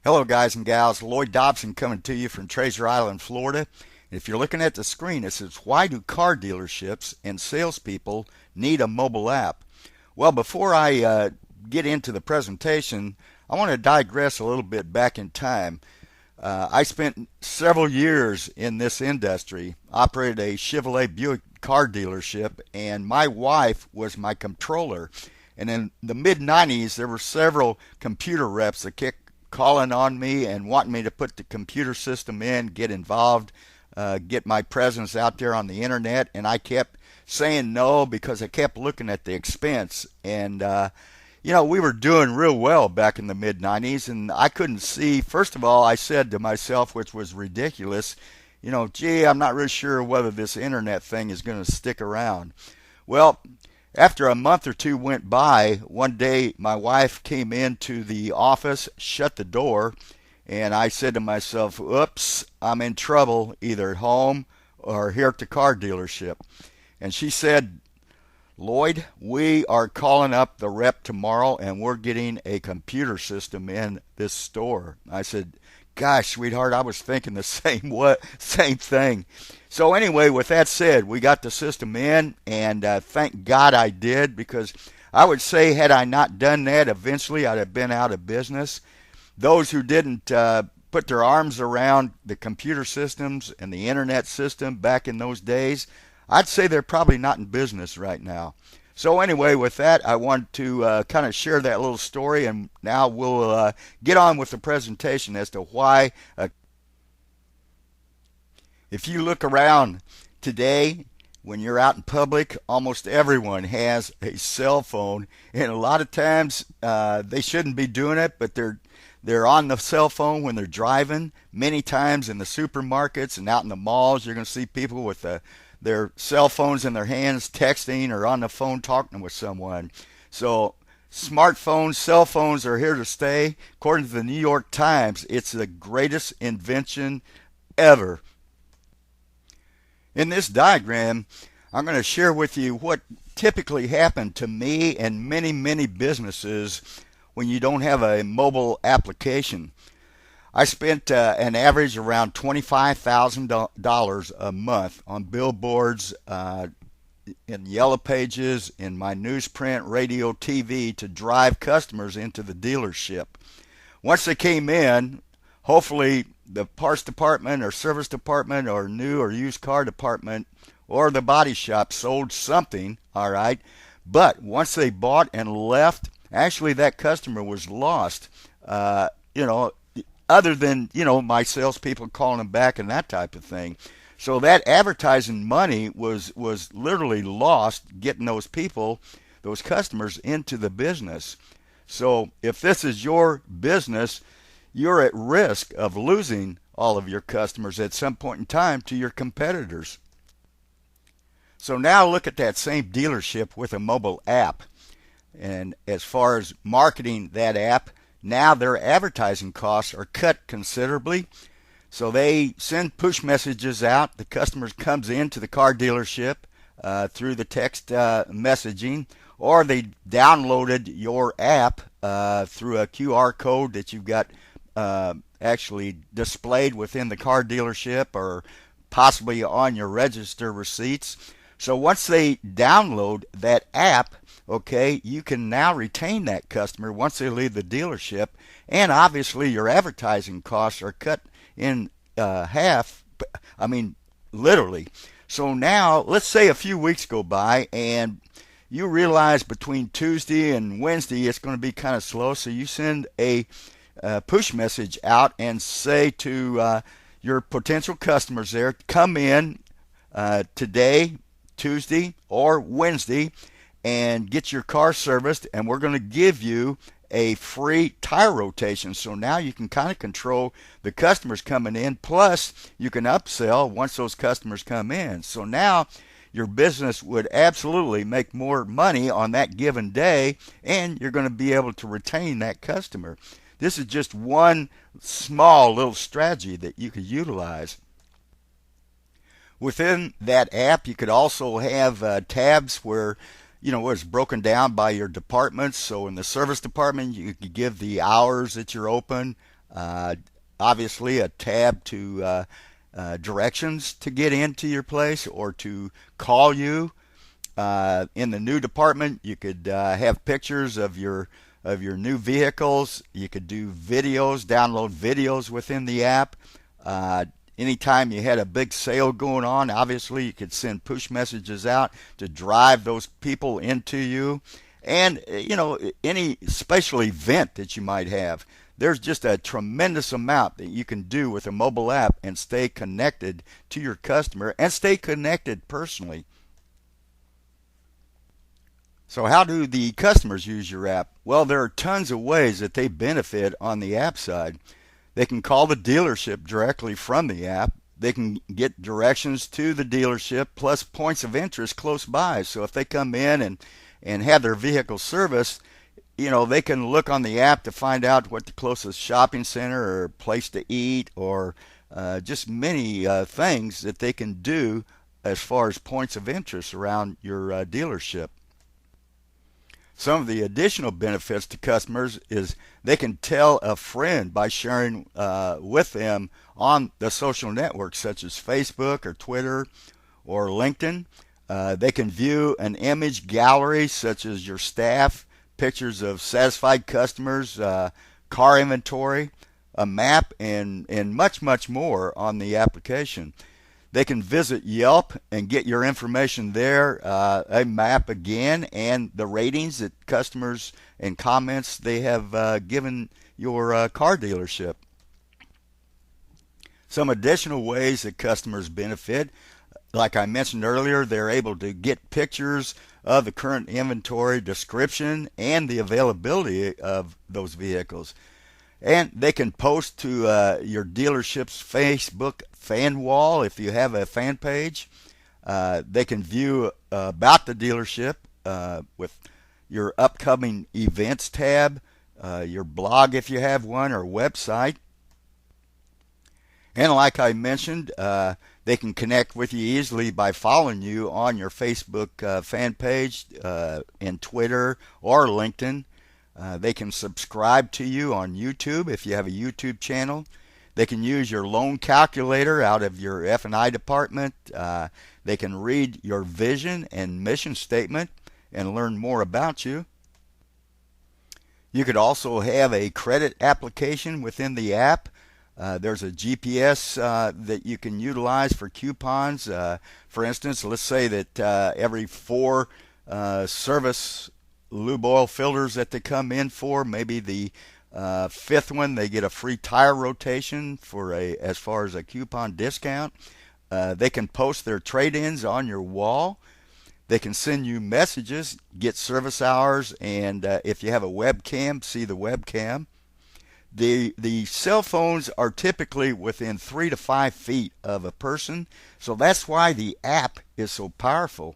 Hello, guys and gals. Lloyd Dobson coming to you from Treasure Island, Florida. If you're looking at the screen, it says, why do car dealerships and salespeople need a mobile app? Well, before I get into the presentation, I want to digress a little bit back in time. I spent several years in this industry, operated a Chevrolet Buick car dealership, and my wife was my controller. And in the mid 90s, there were several computer reps that kept calling on me and wanting me to put the computer system in, get involved, get my presence out there on the internet. And I kept saying no because I kept looking at the expense. And we were doing real well back in the mid 90s, and I couldn't see. First of all, I said to myself, which was ridiculous, gee, I'm not really sure whether this internet thing is going to stick around. Well, after a month or two went by, one day my wife came into the office, shut the door, and I said to myself, oops, I'm in trouble either at home or here at the car dealership. And she said, Lloyd, we are calling up the rep tomorrow and we're getting a computer system in this store. I said, gosh, sweetheart, I was thinking the same thing. So anyway, with that said, we got the system in, and thank God I did, because I would say had I not done that, eventually I'd have been out of business. Those who didn't put their arms around the computer systems and the internet system back in those days, I'd say they're probably not in business right now. So anyway, with that, I want to kind of share that little story, and now we'll get on with the presentation as to why. If you look around today, when you're out in public, almost everyone has a cell phone, and a lot of times they shouldn't be doing it, but they're on the cell phone when they're driving. Many times in the supermarkets and out in the malls, you're going to see people with their cell phones in their hands, texting or on the phone talking with someone. So smartphones, cell phones are here to stay. According to the New York Times, it's the greatest invention ever. In this diagram, I'm going to share with you what typically happened to me and many, many businesses when you don't have a mobile application. I spent an average around $25,000 a month on billboards, in Yellow Pages, in my newsprint, radio, TV to drive customers into the dealership. Once they came in, hopefully the parts department or service department or new or used car department or the body shop sold something, all right? But once they bought and left, actually that customer was lost. Other than, my salespeople calling them back and that type of thing. So that advertising money was literally lost getting those people, those customers into the business. So if this is your business, you're at risk of losing all of your customers at some point in time to your competitors. So now look at that same dealership with a mobile app. And as far as marketing that app, now their advertising costs are cut considerably. So they send push messages out. The customer comes into the car dealership through the text messaging, or they downloaded your app through a QR code that you've got actually displayed within the car dealership or possibly on your register receipts. So once they download that app, okay, you can now retain that customer once they leave the dealership, and obviously your advertising costs are cut in half. I mean, literally. So now, let's say a few weeks go by and you realize between Tuesday and Wednesday it's going to be kind of slow, so you send a push message out and say to your potential customers there, come in today, Tuesday or Wednesday, and get your car serviced, and we're going to give you a free tire rotation. So now you can kind of control the customers coming in, plus you can upsell once those customers come in. So now your business would absolutely make more money on that given day, and you're going to be able to retain that customer. This is just one small little strategy that you could utilize. Within that app, you could also have tabs where it's broken down by your departments. So in the service department, you could give the hours that you're open. Uh, Obviously, a tab to directions to get into your place or to call you. In the new department, you could have pictures of your new vehicles. You could do videos, download videos within the app. Uh, Anytime you had a big sale going on, obviously you could send push messages out to drive those people into you. And, any special event that you might have. There's just a tremendous amount that you can do with a mobile app and stay connected to your customer and stay connected personally. So how do the customers use your app? Well, there are tons of ways that they benefit on the app side. They can call the dealership directly from the app. They can get directions to the dealership plus points of interest close by. So if they come in and have their vehicle serviced, they can look on the app to find out what the closest shopping center or place to eat or just many things that they can do as far as points of interest around your dealership. Some of the additional benefits to customers is they can tell a friend by sharing with them on the social networks such as Facebook or Twitter or LinkedIn. They can view an image gallery such as your staff, pictures of satisfied customers, car inventory, a map, and much, much more on the application. They can visit Yelp and get your information there, a map again, and the ratings that customers and comments they have given your car dealership. Some additional ways that customers benefit, like I mentioned earlier, they're able to get pictures of the current inventory description and the availability of those vehicles. And they can post to your dealership's Facebook fan wall if you have a fan page. They can view about the dealership with your upcoming events tab, your blog if you have one, or website. And like I mentioned, they can connect with you easily by following you on your Facebook fan page, and Twitter or LinkedIn. They can subscribe to you on YouTube if you have a YouTube channel. They can use your loan calculator out of your F&I department. They can read your vision and mission statement and learn more about you. You could also have a credit application within the app. There's a GPS that you can utilize for coupons. For instance, let's say that every 4 service lube oil filters that they come in for, maybe the 5th one they get a free tire rotation for as far as a coupon discount. They can post their trade-ins on your wall. They can send you messages, get service hours, and if you have a webcam, see the webcam. The cell phones are typically within 3 to 5 feet of a person, so that's why the app is so powerful.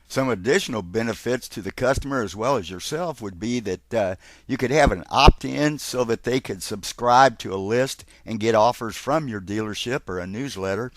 Some additional benefits to the customer as well as yourself would be that you could have an opt-in so that they could subscribe to a list and get offers from your dealership or a newsletter.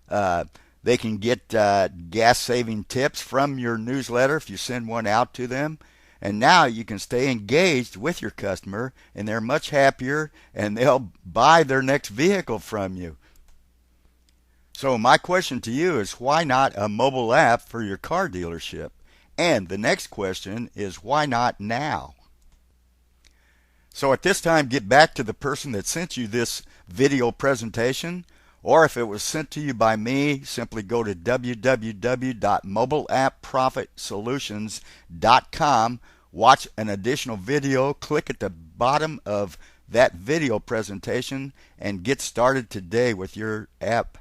They can get gas-saving tips from your newsletter if you send one out to them. And now you can stay engaged with your customer, and they're much happier, and they'll buy their next vehicle from you. So my question to you is, why not a mobile app for your car dealership? And the next question is, why not now? So at this time, get back to the person that sent you this video presentation, or if it was sent to you by me, simply go to www.mobileappprofitsolutions.com, watch an additional video, click at the bottom of that video presentation, and get started today with your app.